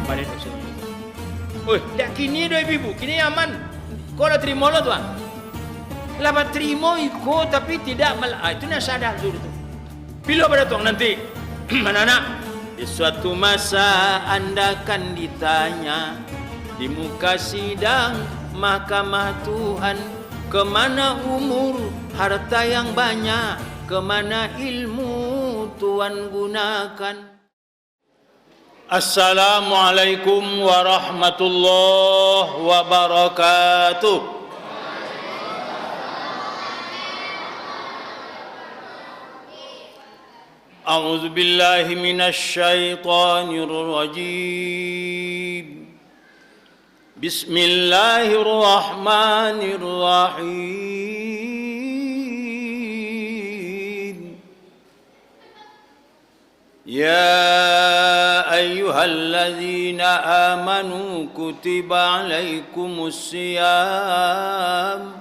Balik tu. Oi, dah kini dah ibu, kini aman. Kau dah terima lo tuan. Lepas terima ikut tapi tidak itu nak sadar dulu tu. Bila pada tuan nanti, anak-anak, di suatu masa anda akan ditanya di muka sidang mahkamah Tuhan, kemana umur, harta yang banyak, kemana ilmu Tuhan gunakan. Assalamualaikum warahmatullahi wabarakatuh. A'udzu billahi minasy syaithanir rajim. Bismillahirrahmanirrahim. Ya ayyuhalladzina amanu kutiba alaikumus siyam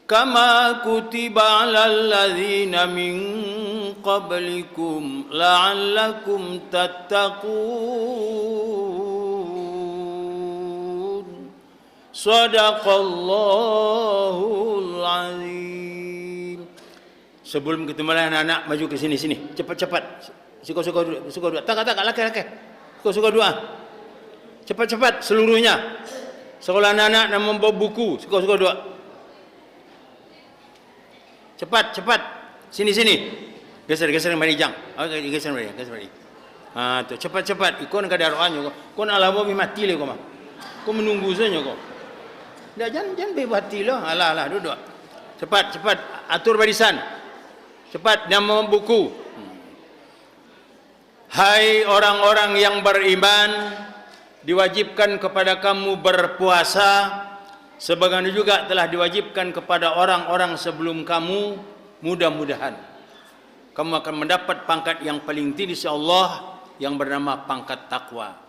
kama kutiba alal ladzina min qablikum la'allakum tattaqun. Shadaqallahul azim. Sebelum kita mulai, anak-anak maju ke sini. Cepat-cepat. Suka-suka dua. Tak, laki-laki. Suka-suka dua. Cepat-cepat seluruhnya. Sekolah anak-anak nak membawa buku. Suka-suka dua. Cepat. Sini. Geser mari jang. Okey, geser mari. Tu cepat. Ikon kada roanyo ko. Kon alabo mi mati le ko mah. Ko menunggu saja ko. Dah jangan bebati lo. Alah duduk. Cepat. Atur barisan. Cepat nama buku. Hai orang-orang yang beriman, diwajibkan kepada kamu berpuasa sebagaimana juga telah diwajibkan kepada orang-orang sebelum kamu. Mudah-mudahan kamu akan mendapat pangkat yang paling tinggi di Allah yang bernama pangkat takwa.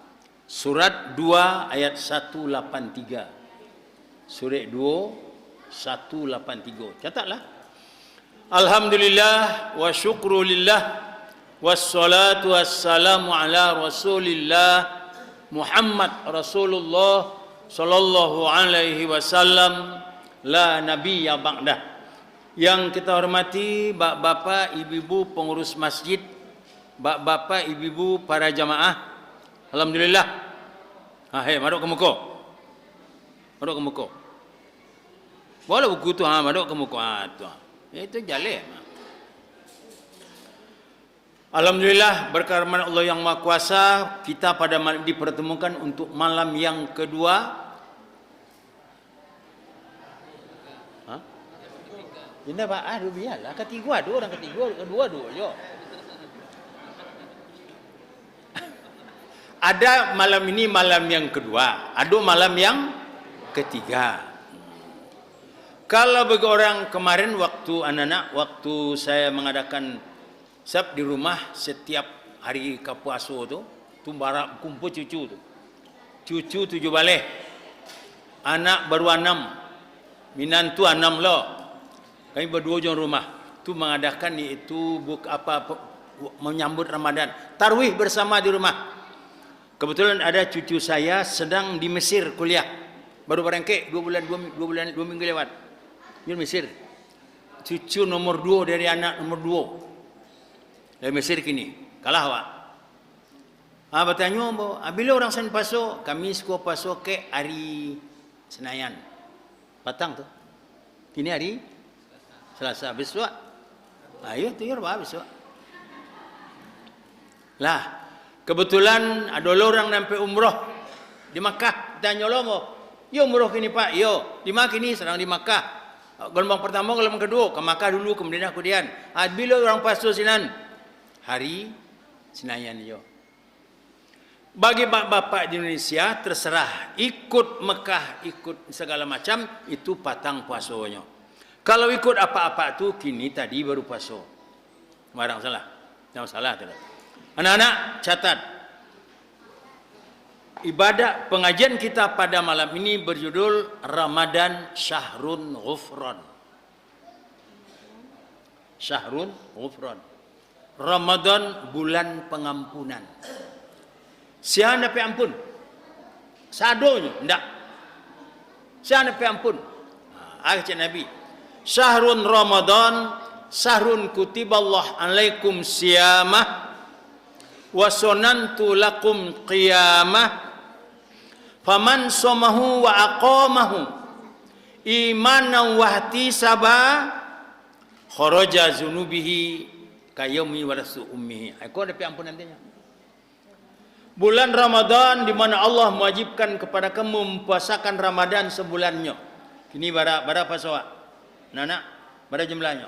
Surat 2 ayat 183. Surat 2 183. Catatlah. Alhamdulillah wa syukrulillah wassalatu wassalamu ala Rasulillah Muhammad Rasulullah sallallahu alaihi wasallam la nabiyya ba'dah. Yang kita hormati bapak-bapak, ibu-ibu pengurus masjid, bapak-bapak, ibu-ibu para jamaah. Alhamdulillah. Maduk ke muka. Boleh buku tu maduk ke muka tu. Itu jalan. Alhamdulillah, berkat Allah yang Maha Kuasa, kita pada malam dipertemukan untuk malam yang kedua. Ini apa? Biarlah. Ketiga, orang ketiga, kedua je. Ada malam ini malam yang kedua, ada malam yang ketiga. Kalau bagi orang kemarin waktu anak-anak, waktu saya mengadakan sab di rumah setiap hari kapuasa tu barak kumpul cucu tu. Cucu 7 balik. Anak baru 6. Minantu 6 lo. Kami berdua jom rumah. Tu mengadakan iaitu menyambut Ramadan. Tarwih bersama di rumah. Kebetulan ada cucu saya sedang di Mesir kuliah. Baru berangkat 2 minggu lewat. Di Mesir. Cucu nomor 2 dari anak nomor 2. Dari Mesir kini. Kalah awak. Bertanya, bila orang sen paso? Kami suka paso ke hari Senayan. Patang tu. Kini hari Selasa. Besok. Ayo tu ya besok. Lah, kebetulan ada orang sampai umroh di Makkah. Tanya lo, yo umroh kini Pak, yo. Di mana kini? Sedang di Makkah. Gelombang pertama, gelombang kedua. Ke Makkah dulu, kemudian kemudian. Bila orang paso sinan? Hari Senayan yo. Bagi bapak-bapak di Indonesia terserah ikut Mekah, ikut segala macam itu patang puasanya. Kalau ikut apa-apa tu kini tadi baru puasa. Barang salah. Jangan salah tidak. Anak-anak catat. Ibadah pengajian kita pada malam ini berjudul Ramadan Syahrun Ghufran. Syahrun Ghufran. Ramadan bulan pengampunan. Sian dapat ampun. Sadonya ndak. Sian dapat ampun. Kata Nabi, syahrun Ramadan syahrun kutiballah alaikum siyamah wa sunantu lakum qiyamah faman somahu wa aqamahu imanan wa ihtisaba kharaja zunubihi kayaumi warasu ummihi. Aku ada ampun nantinya. Bulan Ramadan di mana Allah mewajibkan kepada kamu mempuasakan Ramadan sebulannya. Ini berapa soal? Nana, berapa jumlahnya?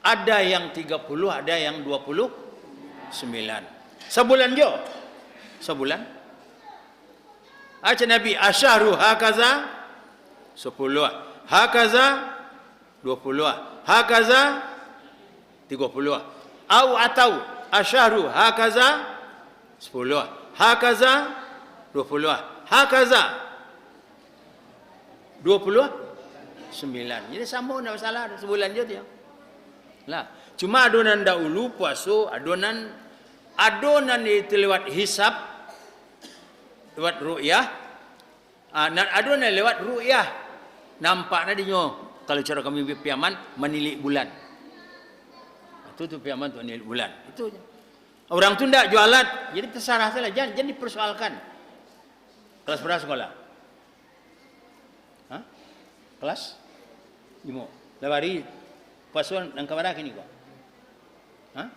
Ada yang 30, ada yang 29. Sebulan jo. Sebulan. Aca Nabi asyahru hakaza 10. Hakaza 20. Hakaza 30. Atau asyahru hakaza 10. Hakaza 20. Hakaza 29. Jadi sama enggak masalah sebulan je dia. Lah, cuma adonan dahulu puasa, adonan itu lewat hisab, lewat ru'yah. Adonan lewat ru'yah. Nampaknya dia kalau cara kami piaman menilik bulan. Itu tu piaman tu menilik bulan. Itu je. Orang tu ndak jualan, jadi terserah saja, jangan dipersoalkan. Kelas berapa sekolah? Hah? Kelas 5. Lewari pasuan yang kemana kini kok? Hah?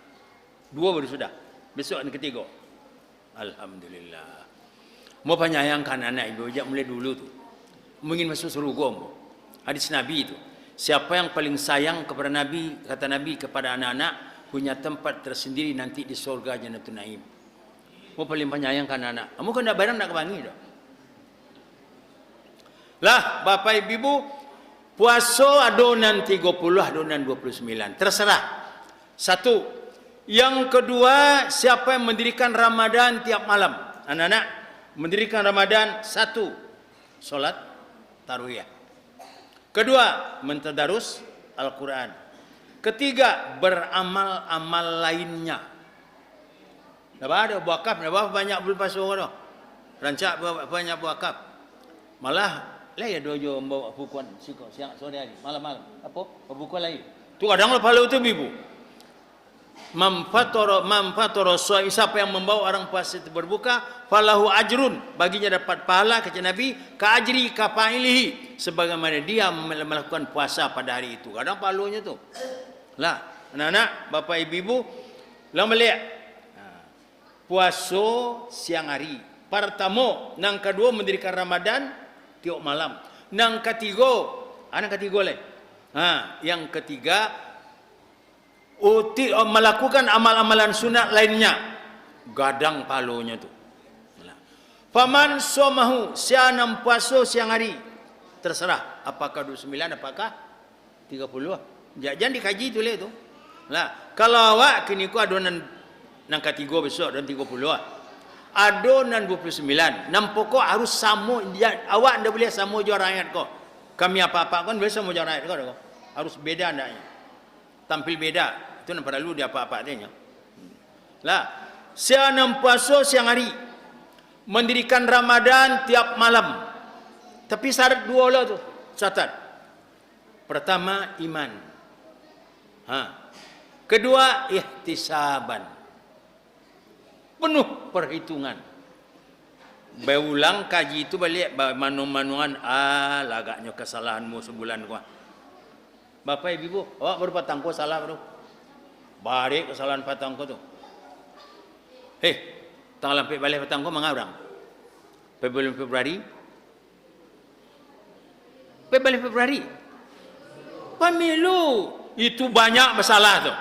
2 baru sudah. Besok yang ketiga. Alhamdulillah. Mau penyayangkan anak ibu, jak mulai dulu tu. Mungkin masuk surga mu. Hadis Nabi itu. Siapa yang paling sayang kepada Nabi, kata Nabi kepada anak-anak, punya tempat tersendiri nanti di surga Jannatul Naim. Mau paling penyayangkan anak. Kamu kan nak barang nak kebangi dah. Lah, Bapak Ibu, puasa adonan 30, adonan 29. Terserah. Satu. Yang kedua, siapa yang mendirikan Ramadan tiap malam? Anak-anak, mendirikan Ramadan 1. Solat tarawih. Kedua, mentadarus Al-Quran. Ketiga, beramal-amal lainnya. Dapat ada wakaf, dapat banyak berpuasa orang. Rancak banyak wakaf. Malah lah ya dojo membawa bukuan siang sore hari malam-malam apa buku lain tu kadang pahala itu ibu mamfatoro siapa yang membawa orang puasa itu berbuka falahu ajrun baginya dapat pahala kata Nabi ka ajri ka fa'ilihi sebagaimana dia melakukan puasa pada hari itu kadang pahalanya tu lah anak-anak bapak ibu lah melihat puasa siang hari pertama nang kedua mendirikan Ramadan tiap malam. Yang ketiga leh. Yang ketiga melakukan amal-amalan sunat lainnya. Gadang palonya tu. Faman somahu sianam puasa siang hari. Terserah apakah 29 apakah 30. Jangan dikaji tu leh tu. Lah, kalau awak kini ku adonan nang ketiga besok dan 30. Adonan 29. Nampok harus sama. Awak anda boleh sama juara ayat kau. Kami apa-apa kan boleh sama juara ayat kau. Harus beda andaknya. Tampil beda. Itu nampak dulu dia apa-apa adanya. Lah, siang puasa siang hari. Mendirikan Ramadan tiap malam. Tapi syarat 2 lah tu. Catat. Pertama, iman. Kedua, ihtisaban. Penuh perhitungan. Berulang kaji itu balik manu-manuan lagaknya kesalahanmu sebulan gua. Bapak Ibu, awak baru patangko salah baru. Balik kesalahan patangko tu. Tanggal lampai balik patangko mengarang. Bulan Februari. Bulan Februari. Pemilu itu banyak masalah tu.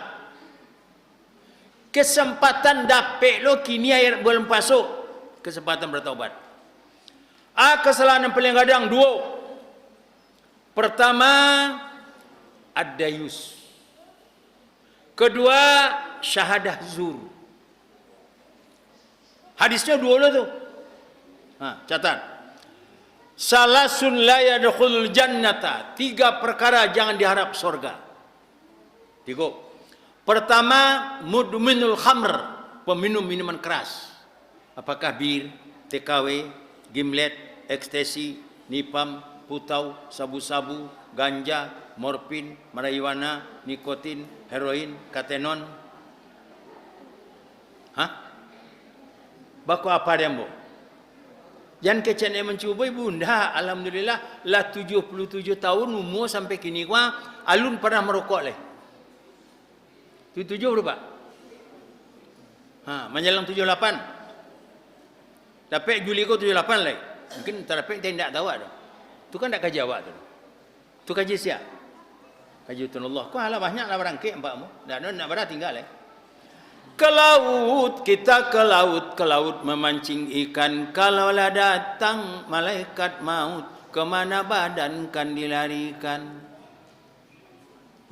Kesempatan dapat lo kini air bulan puasa kesempatan bertaubat. Kesalahan yang paling kadang 2. Pertama ad-dayus. Kedua syahadah zur. Hadisnya 2 lo tu. Catat. Salasun la yadkhulul jannata. 3 perkara jangan diharap surga. 3. Pertama, mudminul khamr, peminum minuman keras. Apakah bir, TKW, gimlet, ekstasi, nipam, putau, sabu-sabu, ganja, morfin, marijuana, nikotin, heroin, katenon. Hah? Baku apa dia mbok? Jangan kecen yang mencuba bunda. Alhamdulillah lah 77 tahun umur sampai kini gua alun pernah merokok leh. 77 berapa? Menjelang 78. Tapi Juli kau 78 leh. Mungkin tapi dia tidak tahu ada. Tu kan tak kaji awak tu. Tu kaji siap. Kaji Allah. Kau halah banyaklah berangkit empakmu. Nak berada tinggal leh. Ke laut, kita ke laut memancing ikan. Kalau lah datang malaikat maut, kemana badan kan dilarikan.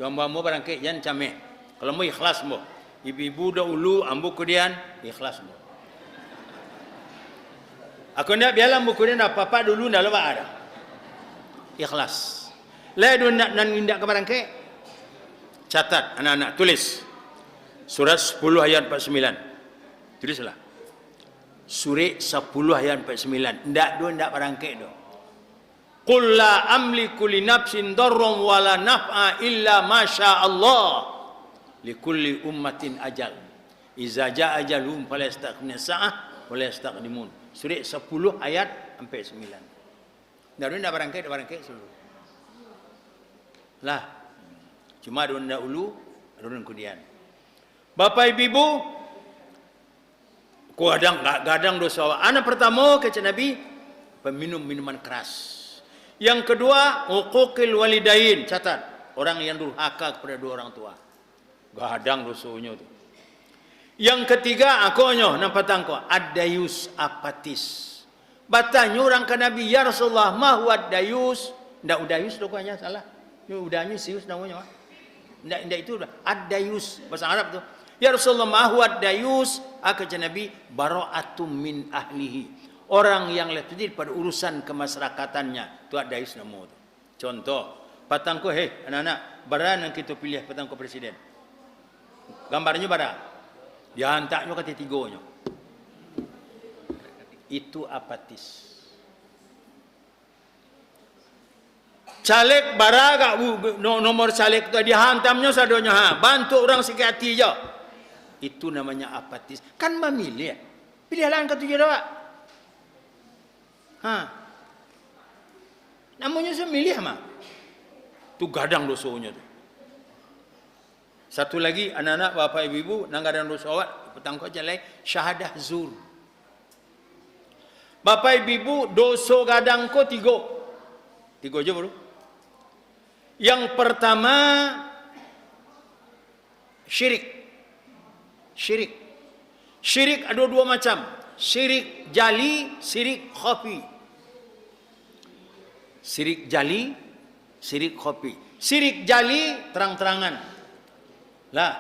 Yang mau berangkit jangan camik. Kalau mau ikhlas mo. Ibu-ibu dahulu ambu kemudian ikhlas mo. Aku nak biarlah ambu kemudian apa-apa dulu dah lepas ada. Ikhlas. Lai nak nindak ke berangkit. Catat anak-anak tulis. Surat 10 ayat 49. Tulislah. Surat 10 ayat 49. Ndak berangkit do. Qul la amliku li nafsin darran wala naf'a illa ma syaa Allah. Likulli ummatin ajal. Iza jaa ajalhum fala yastaqimuna sa'ah wala yastaqdimun. Surat 10 ayat 49. Ndak berangkit seluruh. Lah. Cuma ada ulu, ada kemudian. Bapak ibu, gadang dosa. Anak pertama kata Nabi, peminum minuman keras. Yang kedua, uquqil walidain. Catat, orang yang durhaka kepada dua orang tua. Gadang dosanya tu. Yang ketiga, akonyo nampak tangko, ad-dayus apatis. Batanya orang ke Nabi, ya Rasulullah, ma huwa ad-dayus? Ndak udayus dokanya salah. Yo udahnya sius namanya. Ndak itu dah. Ad-dayus bahasa Arab tu. Ya Rasulullah ma huwa ad-dayus? Kata Nabi, bara'atum min ahlihi. Orang yang lebih pada urusan kemasyarakatannya. Itu ad-dayus nama tu. Contoh, patangko anak-anak, bara yang kita pilih patangko presiden. Gambarnya bara. Dia hantaknya kata tigonya. Itu apatis. Caleg baraga nomor caleg tu dia hantamnya sadonya bantu orang sikit hati je. Itu namanya apatis. Kan memilih. Pilihlah yang ketujuh doa. Namanya semilih mah. Tu gadang dosanya tu. Satu lagi anak-anak bapak ibu nang gadang dosa awak petang kau jalan syahadah zur. Bapak ibu dosa gadang ko tiga. Tiga je baru. Yang pertama syirik. Syirik ada dua macam. Syirik jali, syirik khafi. Syirik jali, syirik khafi. Syirik jali terang-terangan. Lah,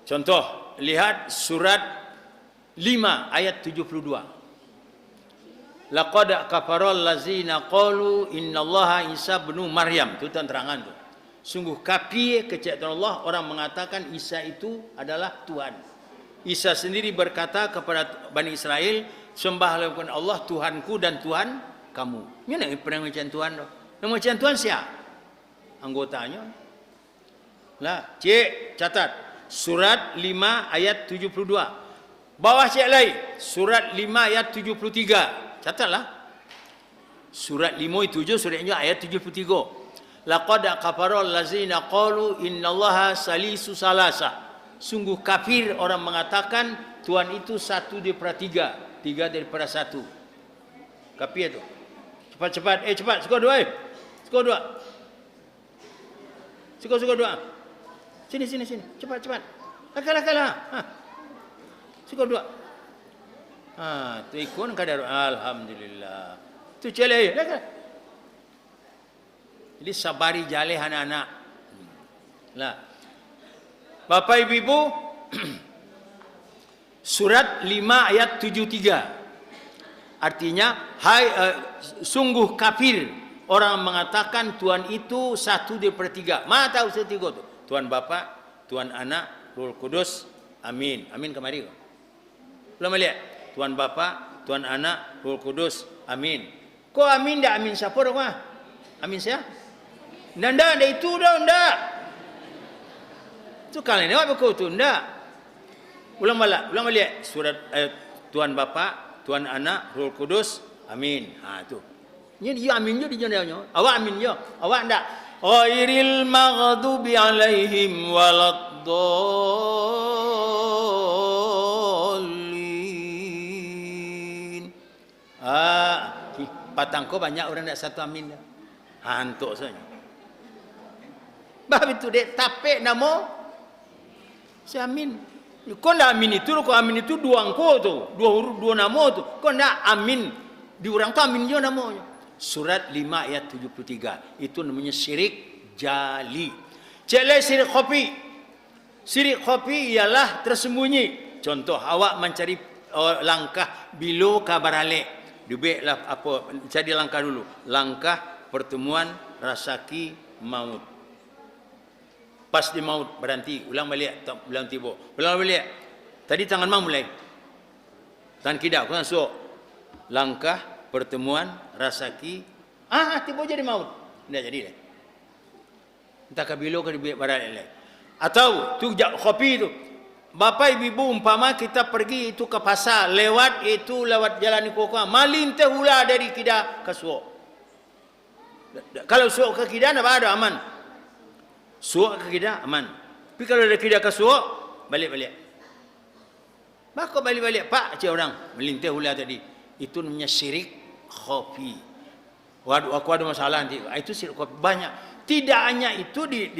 contoh lihat surat 5 ayat 72. Laqad kafaral lazina qalu innallaha Isa bin Maryam. Itu terangan tu. Sungguh kafir kecintaan Allah orang mengatakan Isa itu adalah Tuhan. Isa sendiri berkata kepada Bani Israel, sembahlah kepada Allah Tuhanku dan Tuhan kamu. Mana pernah macam Tuhan tu? Nama macam Tuhan siapa? Anggotanya. Lah, cik catat surat 5 ayat 72. Bawah cik lain surat 5 ayat 73. Catatlah. Surat 5 itu je suratnya ayat 73. Laqad kafaral lazina qalu innallaha salisu salasah. Sungguh kafir orang mengatakan Tuhan itu 1/3, 3 daripada 1. Kafir tu. Cepat-cepat, cepat, skor 2. Skor 2. Skor 2. Sini. Cepat. Lakal. Skor 2. Tu ikon kadar alhamdulillah. Tu celai, lakal. Jadi sabari jaleh anak-anak. Lah. Bapak ibu surat 5 ayat 73. Artinya sungguh kafir orang mengatakan Tuhan itu 1/3. Mana tahu 1/3 tu? Tuhan Bapa, Tuhan Anak, Roh Kudus. Amin. Amin kemari. Ulang balik. Tuan Bapa, Tuan Anak, Roh Kudus. Amin. Kok amin dah amin siapa dah kau? Amin saya? Ndak itu dah ndak. Tu kali ni apa kau tu ndak? Ulang balik. Surat Tuan Bapa, Tuan Anak, Roh Kudus. Amin. Tu. Ni dia amin je dia nyo. Awak amin je. Awak ndak. Ghairil maghdubi alaihim waladdallin. Patang kau banyak orang nak satu amin dah. Hantuk saja. Bah itu dek tapek nama si amin. Kau nak amin itu, kau amin itu dua angko tu, dua huruf dua nama tu. Kau nak amin di orang tu amin je namanya. Surat 5 ayat 73. Itu namanya syirik jali. Cek syirik khafi. Syirik khafi ialah tersembunyi. Contoh awak mencari langkah bilo kabar alik. Dubeklah apa jadi langkah dulu. Langkah pertemuan rasaki maut. Pas di maut berhenti, ulang balik, ulang tiba. Ulang balik. Tadi tangan mau mulai. Tangan kidal kau masuk. Langkah pertemuan rasaki tiba jadi maut. Tidak jadi dah. Entah kabilo ke dibek barang lain. Atau tu kopi tu. Bapa ibu umpama kita pergi itu ke pasar, lewat jalan Ikoka, malin tehula dari Kida ke Suok. Kalau Suok ke Kida ada aman. Suok ke Kida aman. Tapi kalau dari Kida ke Suok, balik-balik. Maka balik-balik pak cik orang malin tehula tadi. Itu namanya syirik khafi. Waduh aku ada masalah nanti. Itu syirik khafi banyak. Tidak hanya itu di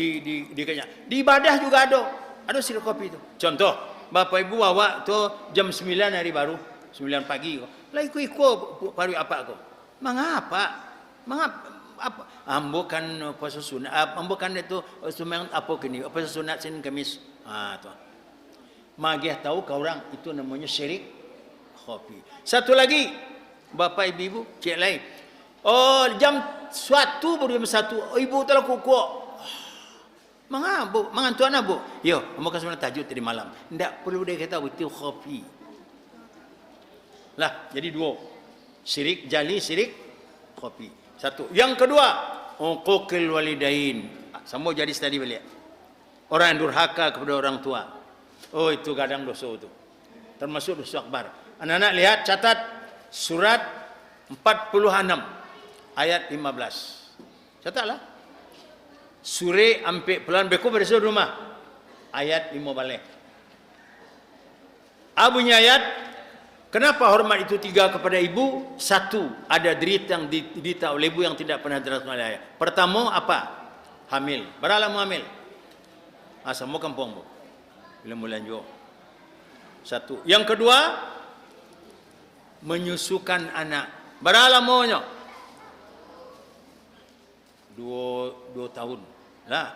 ibadah juga ada. Ada syirik kopi itu. Contoh, Bapak Ibu awak tu jam 9 hari baru, 9 pagi kau. Lah ikut paru apa kau? Mengapa? Apa? Ambo kan puasa sunat, ambo kan itu semang apa kini? Puasa sunat Senin Kamis. Tu. Magih tahu kau orang itu namanya syirik kopi. Satu lagi, Bapak Ibu, cek lain. Oh, jam 1 baru jam 1. Oh, ibu telah kukuh. Mengapa? Mengantuan apa? Yo, muka sebenarnya tajuk tadi malam. Tidak perlu dia kata itu khafi. Lah, jadi dua. Syirik jali, syirik khafi. Satu. Yang kedua, uquqil walidain. Sama jadi tadi balik. Orang yang durhaka kepada orang tua. Oh, itu kadang dosa itu. Termasuk dosa akbar. Anak-anak lihat catat surat 46 ayat 15. Catatlah. Sure ampe pelan beku pada rumah. Ayat 5 balik. Abunya ayat, kenapa hormat itu 3 kepada ibu? 1, ada derita yang diderita oleh ibu yang tidak pernah derita oleh ayah. Pertama apa? Hamil. Beralam hamil. Semua kampung bu. Bila mulai juga. 1. Yang kedua, menyusukan anak. Beralam maunya. 2 tahun. Lah.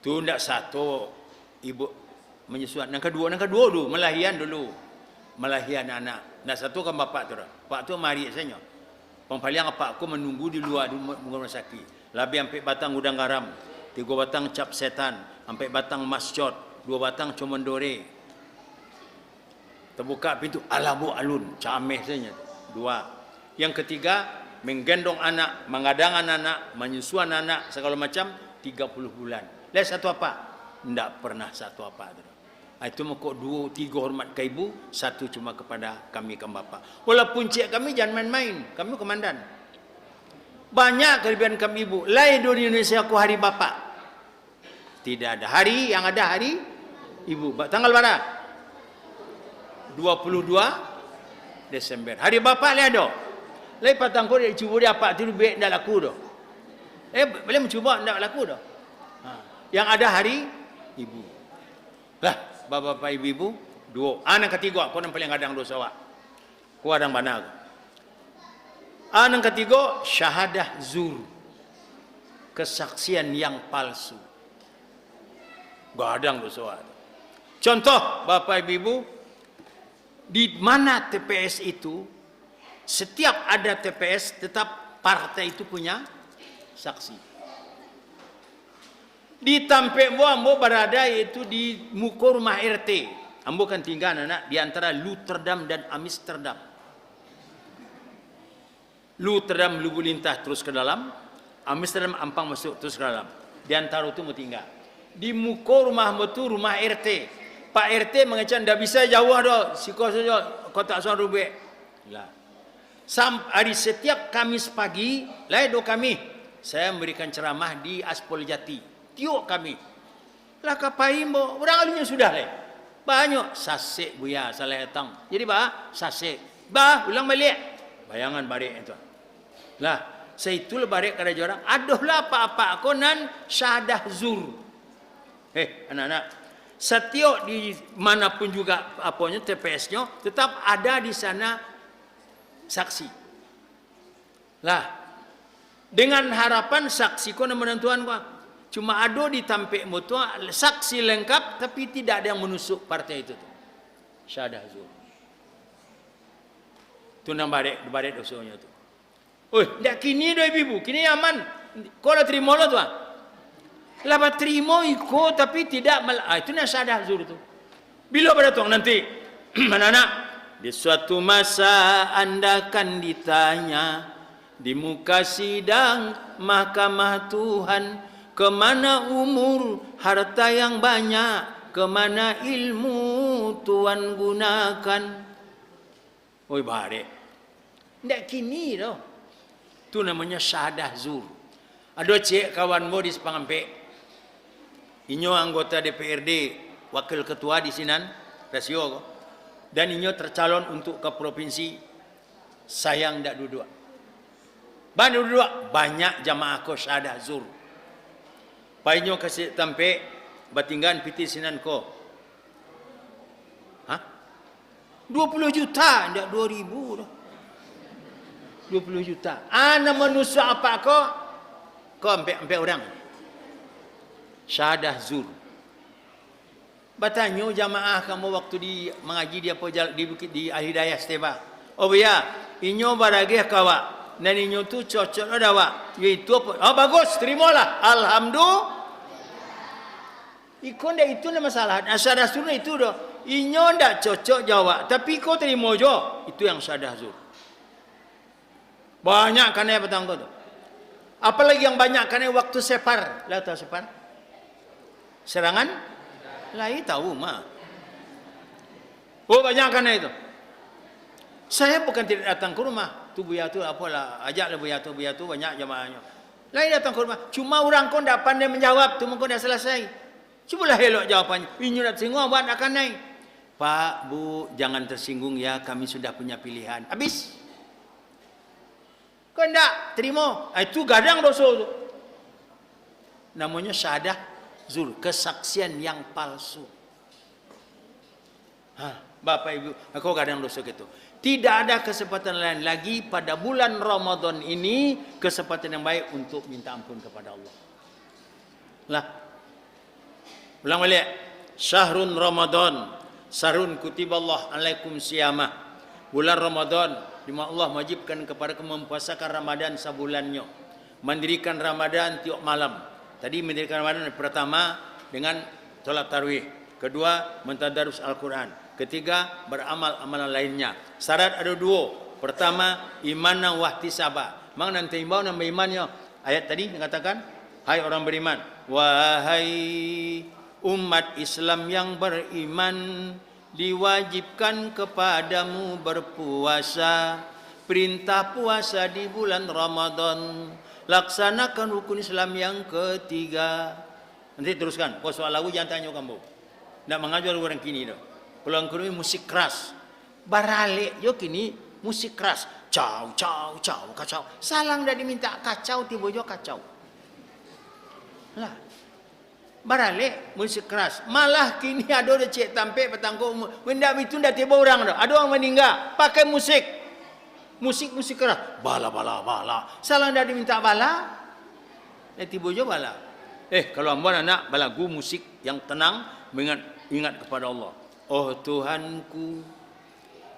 Tu ndak satu ibu menyusuan. Yang kedua dulu melahian dulu. Melahian anak. Ndak satu kan bapak tu. Pak tu mari saja. Pampaliang apa aku menunggu di luar rumah sakit. Lebih sampai batang udang garam, 3 batang cap setan, sampai batang mascot, 2 batang comondore. Terbuka pintu alamu alun, cameh saja. 2. Yang ketiga, menggendong anak, mengadang anak, menyusuan anak, segala macam 30 bulan. Lihat satu apa? Tidak pernah satu apa. Itu mukuk 2, 3 hormat ke ibu, 1 cuma kepada kami ke bapa. Walaupun cik kami jangan main-main, kami komandan. Banyak kelebihan kami ibu. Lain di Indonesia aku hari bapa. Tidak ada hari, yang ada hari ibu. Tanggal berapa? 22 Desember. Hari bapa lihat ada. Lai patang kau dia cuba dia apa tu baik ndak laku dah. Boleh mencuba ndak laku dah. Yang ada hari ibu. Lah, bapak-bapak ibu-ibu, 2. Anak ketiga kau yang paling kadang dosa awak. Kau kadang mana aku. Anak ketiga syahadah zur. Kesaksian yang palsu. Gadang dosa awak. Contoh bapak ibu-ibu, di mana TPS itu setiap ada TPS, tetap partai itu punya saksi. Di Tampek Ambo berada yaitu di muka rumah RT. Ambo kan tinggal anak di antara Rotterdam dan Amsterdam. Rotterdam lubu lintah terus ke dalam, Amsterdam ampang masuk terus ke dalam. Di antara itu mau tinggal. Di muka rumah tu rumah RT. Pak RT mengecam dah bisa jauh dah. Siko saja kau tak suruh rubek. Lah. Hari setiap Kamis pagi, do kami, saya memberikan ceramah di Aspol Jati. Tiuk kami. Lah kapai mo, orang alunya sudah le. Banyak sasek buya salah datang. Jadi sasek. Ulang balik. Bayangan balik itu. Lah, saya itulah balik kada orang. Aduhlah apa-apa konan syahadah zur. Anak-anak, setiap di manapun juga apanya TPS-nya tetap ada di sana saksi. Lah, dengan harapan saksi konan menentuan kok. Cuma ada di tampek mutua saksi lengkap tapi tidak ada yang menusuk partai itu tuh. Syahadah zur. Tu nang balik dosanya tu. Ndak kini dah ibu, kini aman. Kau dah terima lo tu. Lapa terima ikut tapi tidak itu nak syahadah zur tu. Bila pada tuang nanti, anak-anak, di suatu masa anda akan ditanya di muka sidang mahkamah Tuhan, kemana umur harta yang banyak, kemana ilmu Tuhan gunakan. Balik. Ndak kini dah. Itu namanya syahadah zur. Ada cik kawan mo di Sepangampek. Inyo anggota DPRD, wakil ketua di Sinan, rasio. Dan inyo tercalon untuk ke provinsi. Sayang ndak duduk. Banyak jamaah ko syahadah zur. Painyo kasih tampek batinggan piti Sinan ko. 20 juta, ndak 2.000 dah. 20 juta. Ana menusuk apa kau ampe orang. Syahadah zur. Batanyo jamaah kamu waktu di mengaji di apa di bukit di Al Hidayah Steba. Ya, inyo baragih kawa. Dan inyo tu cocok ada wa. Yaitu apa? Bagus, terimalah. Alhamdulillah. Ikon dah itu nama masalah. Syahadah zur itu dah. Inyo ndak cocok jawab, tapi kau terima jo. Itu yang syahadah zur. Banyak kan ya petang tu. Apalagi yang banyak kan waktu separ. Lah tahu separ? Serangan? Lah tahu mah. Banyak kan itu. Saya bukan tidak datang ke rumah. Tu buya tu apalah, ajaklah buya tu banyak jamaahnya. Lain datang ke rumah. Cuma orang kau tak pandai menjawab, tu mungkin dah selesai. Cubalah elok jawapannya. Ini nak singgung buat akan naik. Pak, Bu, jangan tersinggung ya, kami sudah punya pilihan. Habis. Kau tidak terima. Itu gadang dosa tu. Namanya syahadah zur, kesaksian yang palsu. Bapak Ibu, kau gadang dosa gitu. Tidak ada kesempatan lain lagi pada bulan Ramadan ini, kesempatan yang baik untuk minta ampun kepada Allah. Lah. Ulang balik. Syahrun Ramadan, sarun kutiballah alaikum siyamah. Bulan Ramadan di mana Allah wajibkan kepada kamu mempuasakan Ramadan sebulannya. Mendirikan Ramadan tiap malam. Tadi mendirikan Ramadan pertama dengan solat tarawih. Kedua, mentadarus Al-Quran. Ketiga, beramal amalan lainnya. Syarat ada 2. Pertama, iman wa ihtisaba. Mang nanti imbau nama imannya. Ayat tadi mengatakan, hai orang beriman, wahai umat Islam yang beriman, diwajibkan kepadamu berpuasa. Perintah puasa di bulan Ramadan. Laksanakan rukun Islam yang ketiga. Nanti teruskan. Kau soal lagu jangan tanya kamu. Tidak mengajar orang kini dah. Kalau kini musik keras. Baralik yo kini musik keras. Cau, kacau. Salang dah diminta kacau, tiba jo kacau. Lah. Baralik musik keras. Malah kini ada cek tampek petangko. Benda itu dah tiba orang dah. Ada orang meninggal pakai musik. Musik keras. Bala. Salah dah diminta bala. Tiba jo bala. Kalau amban anak balagu musik yang tenang, ingat kepada Allah. Oh Tuhanku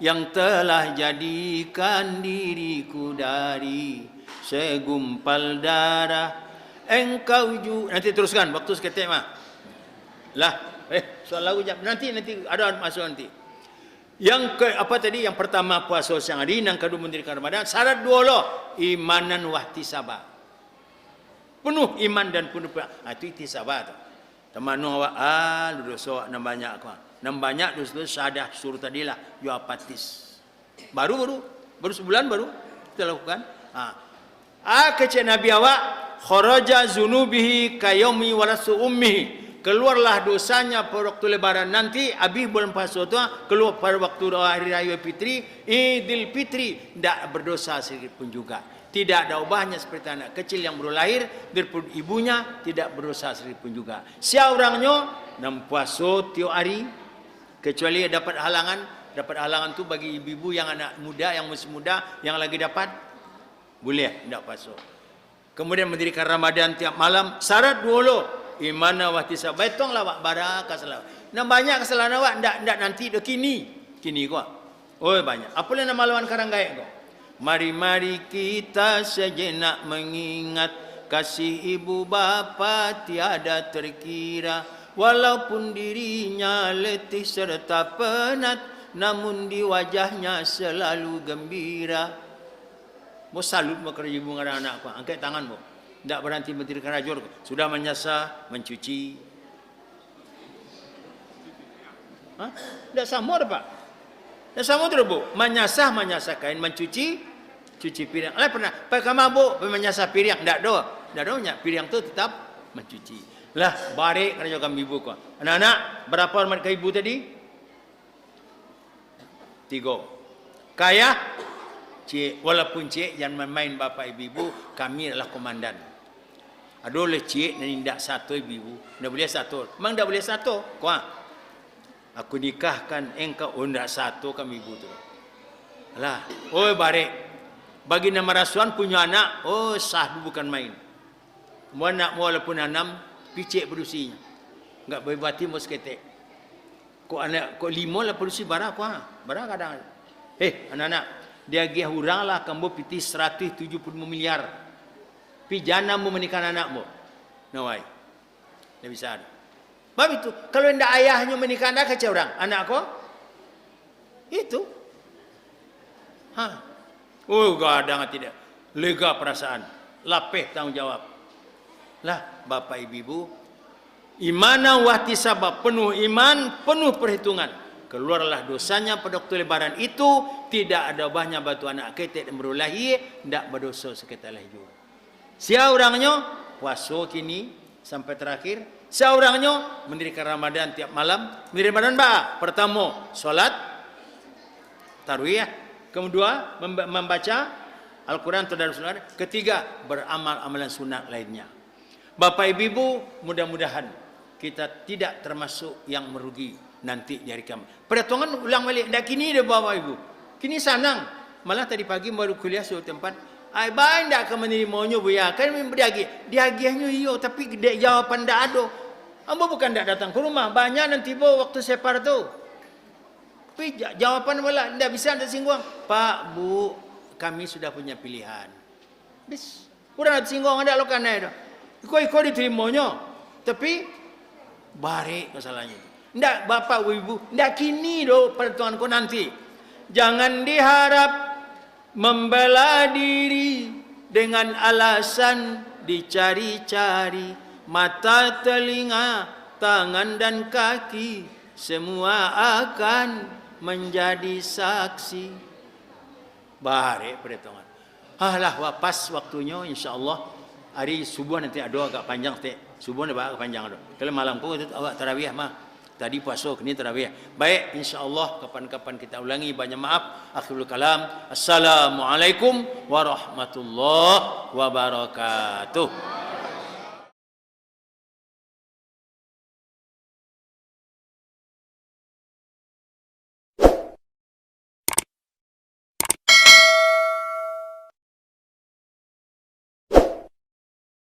yang telah jadikan diriku dari segumpal darah, Engkau juga. Nanti teruskan waktu seketik mah. Lah, Soal lagu jawab. Nanti ada masuk nanti. Yang yang pertama puasa siang hari, yang kedua mendirikan Ramadan. Syarat dua loh, imanan wahtisaba. Penuh iman dan penuh itu ihtisaba tu. Temanu awak dosa nak banyak kau. Nak banyak dosa syahadah suruh tadilah yo apatis. Baru sebulan baru kita lakukan. Kecil Nabi awak kharaja zunubihi kayomi walasu ummihi. Keluarlah dosanya pada waktu lebaran nanti, habis bulan puasa tu keluar pada waktu hari raya Fitri, Idul Fitri, tidak berdosa sedikit pun juga. Tidak ada ubahnya seperti anak kecil yang baru lahir dari perut ibunya, tidak berdosa sedikit pun juga. Siaurangnya nam puasa tiap hari, kecuali dapat halangan tu bagi ibu-ibu yang anak muda, yang masih muda, yang lagi dapat boleh tidak puasa. Kemudian mendirikan Ramadan tiap malam, syarat dulu. Imana wahtisab baitong lawak barakah salah. Nak banyak kesalahan awak ndak nanti dah kini kau. Oh banyak. Apa yang nama lawan karanggai kau? Mari kita sejenak mengingat kasih ibu bapa tiada terkira. Walaupun dirinya letih serta penat, namun di wajahnya selalu gembira. Mau salut mau kerja ibu dengan anak kau. Angkat tangan mu. Tidak berhenti mendirikan rajur. Sudah menyasa, mencuci. Tidak sama dah Pak. Tidak sama tu Bu. Menyasah kain, mencuci piring. Pernah pakai mabuk menyasah piring. Tidak ada. Piring tu tetap mencuci. Lah barik kerja kami ibu kau. Anak-anak berapa hormat ke ibu tadi? 3. Kaya cik, walaupun cik yang main bapa ibu, kami adalah komandan. Ada oleh cik dan tidak satu ibu, tidak boleh satu. Memang tidak boleh satu. Aku nikahkan engkau, tidak satu kami ibu tu. Alah, barik. Bagi nama rasuan punya anak, sah bukan main. Mau anak walaupun 6, picik berusinya. Enggak boleh bati mau seketek. Kok 5 lah berusi barang kadang. Anak-anak. Dia gih hurang lah kamu piti 175 miliar. Pijana mu menikah anakmu. Nawai. Tidak bisa ada. Sebab itu, kalau tidak ayahnya menikah anak kecil orang, anak kau itu. Kadang tidak. Lega perasaan. Lapeh tanggung jawab. Lah, bapak ibu, imana wahtisabah, penuh iman, penuh perhitungan. Keluarlah dosanya pada waktu lebaran itu, tidak ada ubahnya batu anak ketek dan berulahi, tidak berdosa sekitalah juga. Sia orangnya puasa kini sampai terakhir. Sia orangnya mendirikan Ramadan tiap malam. Mendirikan Ramadan pertama solat tarawih. Kedua membaca Al-Quran tadarus. Ketiga beramal amalan sunat lainnya. Bapak ibu mudah-mudahan kita tidak termasuk yang merugi nanti di hari kiamat. Perhitungan ulang balik. Dah kini dia bapak ibu. Kini sanang. Malah tadi pagi baru kuliah suatu tempat. Baik tak akan menerimanya buya. Kan diagiahnya iyo. Tapi jawapan tak ada. Amba bukan tak datang ke rumah. Banyak nanti waktu separ tu. Tapi jawapan malah tak bisa tak singgung. Pak, Bu, kami sudah punya pilihan. Bis. Kurang nak singgung ada lokan ada. Kau diterimanya. Tapi barik masalahnya. Tak bapak ibu. Tak kini do pertuan kau nanti. Jangan diharap membela diri dengan alasan dicari-cari. Mata, telinga, tangan dan kaki semua akan menjadi saksi. Barik perhitungan. Pas waktunya insya-Allah hari subuh nanti ada agak panjang subuh ni agak panjang ada. Kalau malam pun itu awak tarawih mah. Tadi puasa, kini tarawih. Baik, insya-Allah kapan-kapan kita ulangi. Banyak maaf. Akhirul kalam. Assalamualaikum warahmatullahi wabarakatuh.